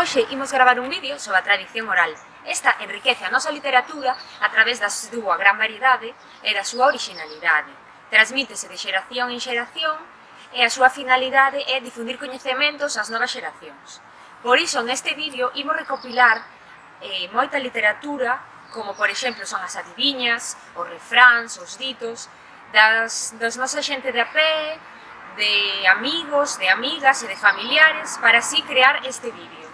Hoxe imos gravar un vídeo sobre a tradición oral. Esta enriquece a nosa literatura a través da súa gran variedade e da súa originalidade. Transmítese de xeración en xeración e a súa finalidade é difundir coñecementos ás novas xeracións. Por iso, neste vídeo, imos recopilar moita literatura, como por exemplo son as adiviñas, os refráns, os ditos, das nosa xente de a pé, de amigos, de amigas e de familiares, para así crear este vídeo.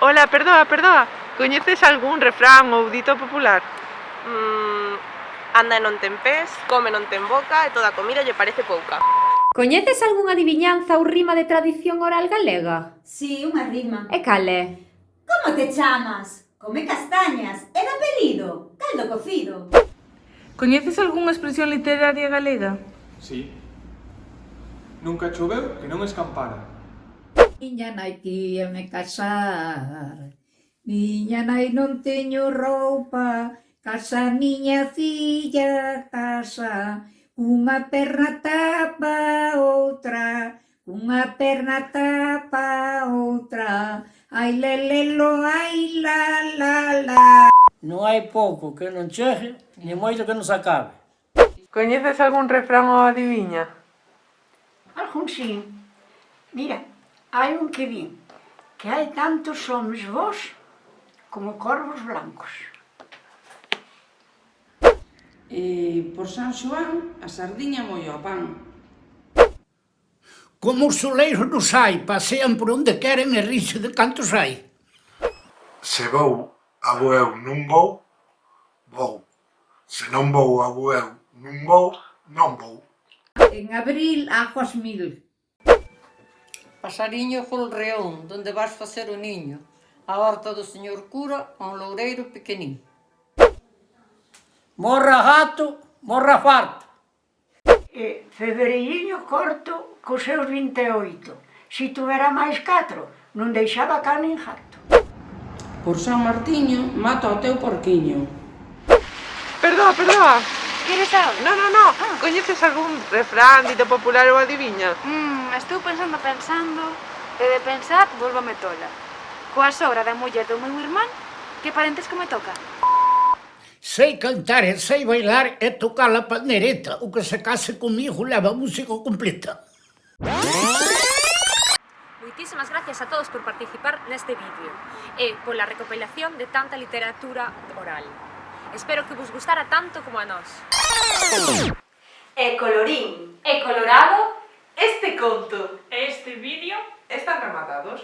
Ola, perdoa, coñeces algún refrán ou dito popular? Anda e non ten pés, come non ten boca e toda a comida lle parece pouca. Coñeces algunha adiviñanza ou rima de tradición oral galega? Si, unha rima. E cal é? Como te chamas? Come castañas. E de apelido? Caldo cocido. Coñeces algunha expresión literaria galega? Si. Nunca choveu que non escampara. Miña nai quíame casar, miña nai non teño roupa, casa miña filla, casa, unha perna tapa outra, unha perna tapa outra, ai lelelo, ai la. Non hai pouco que non chegue, ni moito que non se acabe. Coñeces algún refrán ou adiviña? Algún sí. Mira, hai un que di, que hai tantos homes vos como corvos blancos. Por San Xoán, a sardiña mollo a pan. Como os soleiros nos hai, pasean por onde queren e rinse de cantos hai. Se vou a bueu non vou, vou. Se non vou a bueu non vou, non vou. En abril, aguas mil. Pasariño folreón, donde vas facer o niño? A horta do señor cura, a un loureiro pequenín. Morra gato, morra farto. Febreirinho corto cos seus 28. Si tuvera máis 4, non deixaba cá nin jato. Por San Martiño, mata o teu porquiño. Perdoa. Queres algo? No. Coñeces algún refrán, dito popular ou adiviña? Estou pensando, e de pensar, volvome tola. Coa sogra da muller do meu irmán, que parentesco me toca? Sei cantar e sei bailar e tocar a pandereta. O que se case comigo leva a música completa. Moitísimas gracias a todos por participar neste vídeo e pola recopilación de tanta literatura oral. Espero que vos gustara tanto como a nós. E colorín E colorado, este conto Este vídeo están rematados.